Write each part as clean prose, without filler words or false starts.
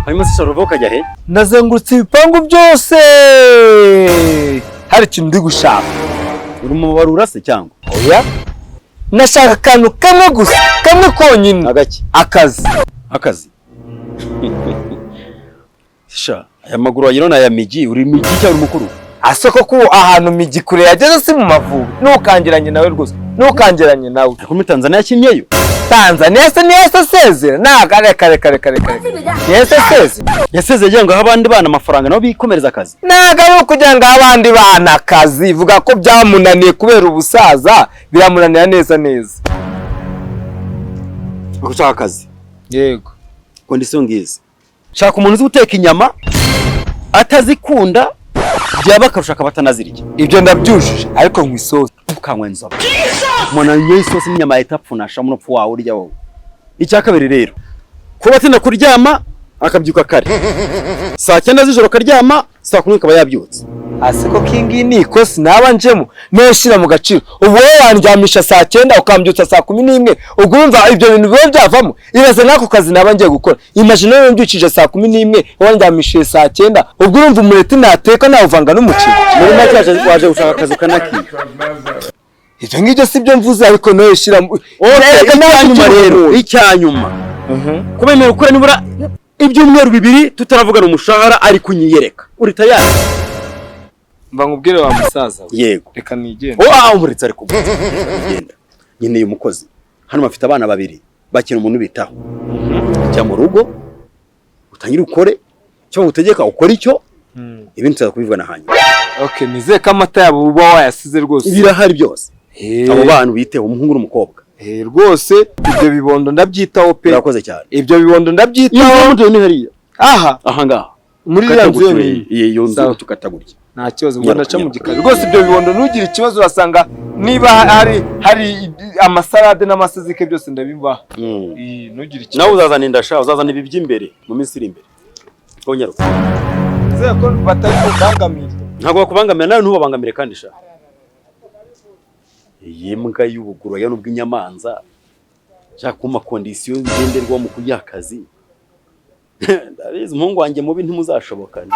hanyuma se Sharuva ukajya he? Nazengurutse ibipangu byose hari ikintu ndi gushaka. Uri mu barura se cyangwa? Oya, nashaka akantu kamwe gusa, kamwe konyine. Agaki? Akazi. Sha, aya maguru wagirona ya migi, uri migi cyangwa uri mukuru? Asoko ko ahantu migi kure yageze si mu Mavubi. Ntukangiranye nawe rwose. Ntukangiranye nawe. Ariko muri Tanzania yakinyeyo. Tanzania se niyo sezera. Kare. Yese sezera. Yasezeye ngo abandi bana amafaranga nabo bikomereza akazi. Naga yo kugira ngo abandi bana akazi, vuga ko byamunaniye kubera ubusaza, biramunanira neza. Ushaka akazi? Yego. Kondisiyo ngizi. Shaka umuntu uzi guteka inyama atazikunda byaba akarushaka batanazirya. Ibyo ndabyujuje ariko nkwisoza ukanywa inzoga. Mwana yesosi n'inyama yitapfunasha mu nopfu wawe urya wowe. Icyakabiri rero kuba atinda kuryama akabyuka kare. Saa 9 z'ijoro karyama, saa 10 kaba yabyutse. Asiko kingi ni ikosi nabanjemo neshira mu gaciro. Ubu wowe wandyamisha saa 9 ukambyutsa saa 11, ugumva ibyo bintu biba byavamo. Iraze nako kazi nabangiye gukora. Imagine yo mbyukije saa 11 wandyamishije saa 9, ubwo urumva umureti nateka nawe uvanga n'umuceri. Muri make waje gushaka akazi kanaki. Ibyo ngibyo sibyo mvuze ariko no yeshira. Icyanyuma rero, icyanyuma. Kubemera ukora nibura ibyumweru 2 tutaravugana umushahara ari kunyiyereka. Uri tayari? Mba nkubwire wa musaza. Yego. Reka nigende. Umuretse ariko genda. Nyine umukozi. Hano bafite abana 2 bakina umuntu bitaho. Cya mu rugo utangira ukore cyo utegeka ukora icyo ibintu tuzakubivana hanyuma. Okay, nize kamata yabo uba wayasize rwose. Ibirahari byose. Abo bantu biteho umuhungu n'umukobwa. Rwose ibyo bibondo ndabyitaho pe. Urakoze cyane. Ibyo bibondo ndabyitaho. Iyo ni hariya. Aha ngaha. Muri ranzo iyo nzo tukatagurya. Nta kibazo ngo ndaca mu gikari. Rwose ibyo bibondo nugira ikibazo urasanga niba hari amasalade n'amasezike byose ndabibaha. Nugira ikibazo. Nawe uzazana indasha, uzazana ibi by'imbere mu minsi iri imbere. Konyero. Zeko batari kubangamira. Ntabwo bakubangamira nawe ntubabangamire kandi sha. Yembwa y'ubuguru ya nubwo inyamanza cyaka kuma kondisiyo ngenderwa mu kujya akazi. Ndabizi umuhungu wanjye mubi ntimuzashobokana.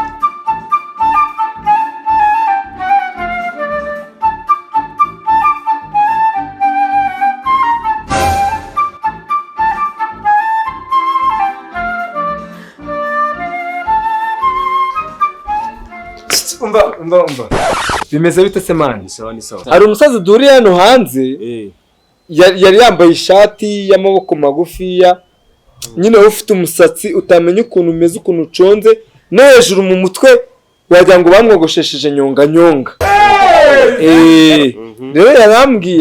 Umva. Bimeze bite se mani? Sawa. Hari umusaza duri hano hanze. Yari yambaye ishati y'amaboko magufiya. Nyine ufite umusatsi utamenya ukuntu umeze ukuntu uconze no hejuru mu mutwe wagira ngo bamwogoshesheje nyonga. Rero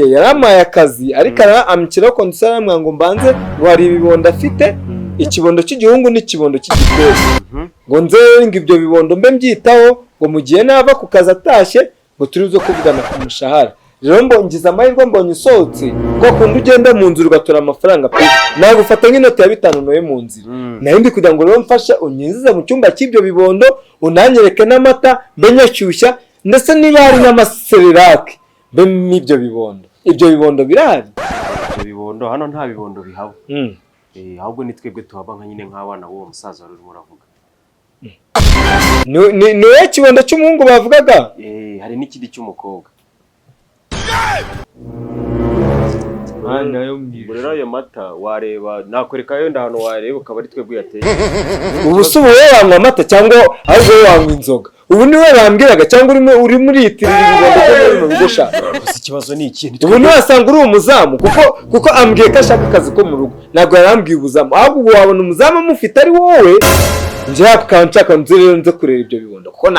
yaramaye akazi ariko amukiraho kondisiyo aramwanga ngo mbanze wari ibibondo afite ikibondo cy'igihungu n'ikibondo cy'igikobwa ngo nze ngo ibyo bibondo mbe mbyitaho ngo mu gihe nava ku kazi atashye ngo turizo kuvugana ku mushahara. Rero mbongiza amahirwe mbonye usohotse ko kundi ugenda mu nzira ugatora amafaranga pe nawe gufata nk'inoti ya 5 noye mu nzira nayo ndi kugira ngo rero mfasha unyizize mu cyumba cy'ibyo bibondo unanyereke n'amata mbenyashyushya ndetse niba hari n'amasererake mbe n'ibyo bibondo. Ibyo bibondo birahari? Ibyo bibondo hano nta bibondo bihaba. Ahubwo ni twebwe tuhaba nka nyine nk'abana b'uwo musaza ruri muravuga. Niwe kibondo cy'umuhungu bavugaga? Hari n'ikindi cy'umukobwa. Nayo mbwira. Rero ayo mata wareba nakwereka yo ndahano wareba ukaba ari twebwe yateye. Ubu se wowe wanywa amata cyangwa ahubwo wanywa inzoga? Ubu niwe bambwiraga cyangwa uri muri yitirira ibibondo byo bigosha? Ikibazo ni ikindi. Ubu niwe asanga uri umuzamu kuko ambwiye ko ashaka akazi ko mu rugo. Ntabwo yarambwiye ubuzamu. Ahubwo ubu wabona umuzamu amufite ari wowe. Nje nshaka nze kurera ibyo bibondo kuko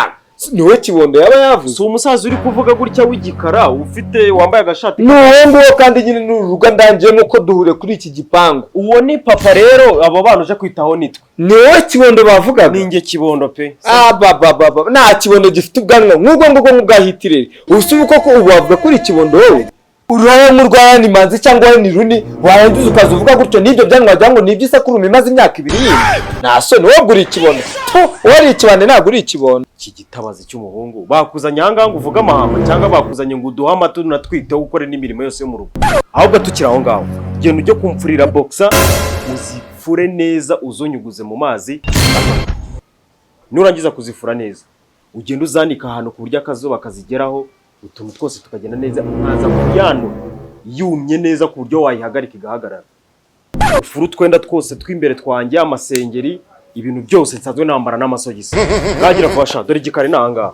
niwe kibondo yaba yavuze. Si umusaza uri kuvuga gutya w'igikara ufite wambaye agashati. N'uwo kandi nyine n'uruga ndangiyemo ko duhure kuri iki gipangu. Uwo ni papa rero abo bana uje kwitaho nitwe. Niwe kibondo bavugaga. Ninge kibondo pe. Baba nta kibondo gifite ubwanwa nk'ubwo bwahitirere. Usubu koko ubu wavuga kuri kibondo wowe. Uraye mu Rwanda manzi cyangwa ni runi warangiza ukazuvuga gutyo nibyo byanwa byango nibyo isakuruma imaze imyaka 2 nta soni wowe guri ikibondo wari ikibande nta guri ikibondo. Iki gitabazi cy'umuhungu bakuzanye hanganga uvuga amahamba cyangwa bakuzanye ngo uduha amatu natwite ukore n'imirimo yose yo mu rugo. Ahubwo tukira aho ngaho genda ujye kumfurira boxer uzifure neza uzonyuguze mu mazi nurangiza kuzifura neza ugenda uzanika ahantu ku buryo akazuba kazigeraho utuntu twose tukagenda neza nkaza kuyanura yumye neza ku buryo wayihagarika igahagarara. Ufuru twenda twose twimbere twanjye amasengeri ibintu byose nsanzwe nambara n'amasogisi ngagira fasha dore igikari nanga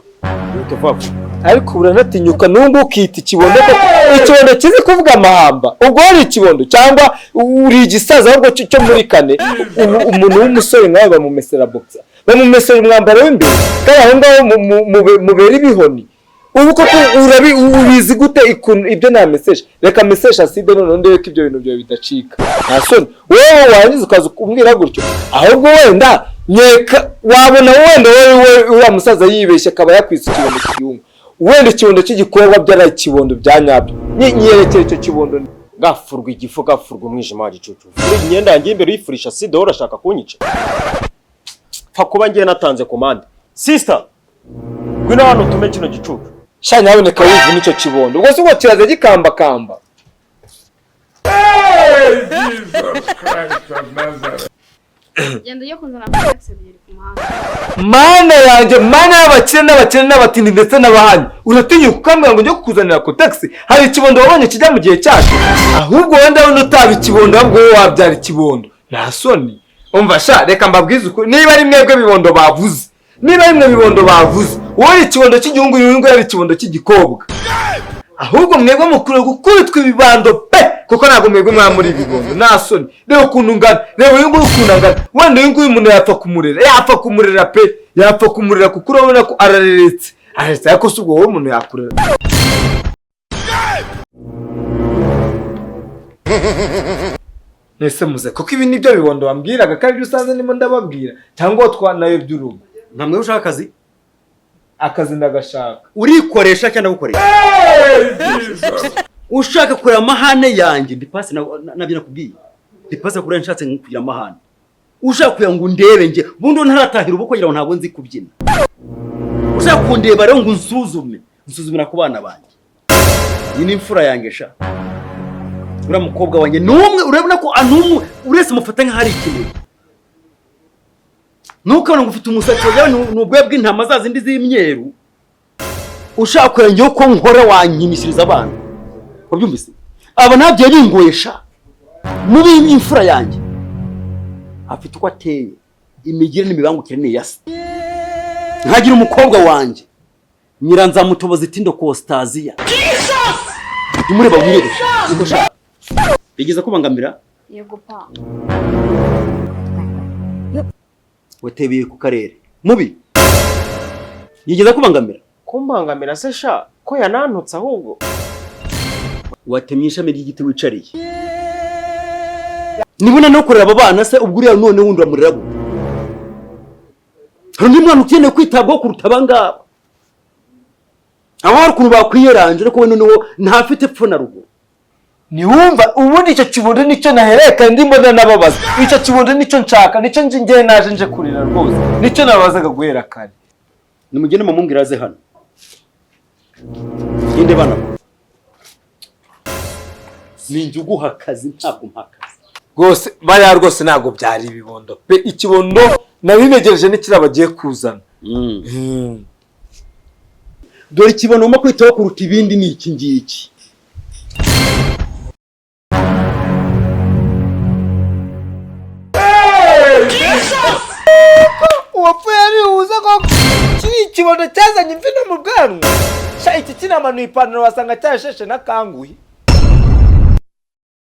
utuvako ariko uranatinyuka nungu ukita ikibondo ko ikibondo kizi kuvuga amahamba ubwo ari ikibondo cyangwa uri igisaza ahubwo cyo muri kane umuntu w'umusore nkawe bamumesera boxer bamumesera umwambaro w'imbere kandi aho ngaho mubera ibihoni ubu koko ubizi gute ibyo nta message reka message aside none ndebe ko ibyo bintu byo bidacika nta soni wowe wangize ukaza kumbwira gutyo ahubwo wenda nyeka wabona wenda wowe uriya musaza yibeshye akaba yakwisa ikibondo cy'igihungu wenda ikibondo cy'igikobwa byaraye ikibondo bya nyabyo nyerekeye icyo kibondo gafurwa igifu gafurwa umwijima wa gicucu furi imyenda yanjye imbere uyifurisha sida wowe urashaka kunyica fa kuba ngiye natanze komande sister gwina hano tume kino gicucu sha nyaboneka wivu nicyo kibondo ubwo se ubwo kiraza gikambakamba genda yo kunzana taxi ebyiri ku muhanda mana yanjye mana y'abakire n'abatindi ndetse n'abahanyi uratinyuka ukambwira ngo njye kukuzanira ko taxi hari ikibondo wabonye kijya mu gihe cyacu ahubwo wenda wenda utaba ikibondo ahubwo wowe wabyara ikibondo nta soni umva sha reka mbabwize ukuri niba ari mwebwe bibondo bavuze wowe ikibondo cy'igihungu y'ingo yari ikibondo cy'igikobwa ahubwo mwebwe mukuru gukubitwa ibibando pe kuko ntabwo mwebwe mwamuri ibibondo nta soni reba ukuntu ngana reba uyu nguyu ukuntu angana wenda uyu nguyu umuntu yapfa kumurera pe yapfa kumurera kuko urabona ko arareretse ariko si ubwo wowe umuntu yakurera nese muze kuko ibi nibyo bibondo wambwiraga kandi ibyo usanze ndimo ndababwira cyangwa twanayo by'urugo ntamwe ushaka akazi ndagashaka urikoresha cyangwa gukoresha ushaka kureba amahane yanjye ndipasi nabyo nakubwiye ndipasi kureba nshatse kugira amahane ushaka kugira ngo ndebe nge bundi ntaratahira ubukwe kugira ngo ntabwo nzi kubyina ushaka kundeba rero ngo nsuzumira ku bana banjye iyi ni imfura yanjye sha uriya mukobwa wanjye n'umwe urabona ko anumwe urese mufata nk'ahari ikintu ntukabona ngo ufite umusatsi wawe n'ubwoya bw'intama za zindi z'imyeru ushaka kugira ko nkora wanyimishiriza abana wabyumvise aba ntabyo bingoyesha mubi imfura yanjye afite uko ateye imigire n'imibangukire ni yasa nkagira umukobwa wanjye nyiranzamutobozi tindo Costaziya imureba wirebesha uko shaka bigeza kubangamira yego pa watebeye ku karere mubi yigeza kubangamira kumbangamira se sha ko yanantutse ahubwo watemye ishami ry'igiti wicariye nibona no kureba aba bana se ubwo uriya none wundi uramurera gute hari undi mwana ukeneye kwitabwaho kuruta abangaba aba hari ukuntu bakwiyeranje ariko we noneho ntafite epfo na ruguru niwumva ubundi icyo kibondo nicyo nahereka ndi mbona nababaza icyo kibondo nicyo nshaka nicyo ngiye naje nje kurira rwose nicyo nabazaga guhera kare nimugende mumumbwira aze hano inde bana ninjye uguha akazi ntabwo mpakazi rwose baya rwose ntabwo byari ibibondo pe ikibondo nabinegereje n'ikiraba bagiye kuzana dore ikibondo mo kwitaho kuruta ibindi ni iki ngiki uwapfuye arihuza ko kiri ikibondo cyazanye imvi no mu bwanwa sha iki kinamanuye ipantaro wasanga cyasheshe n'akanguye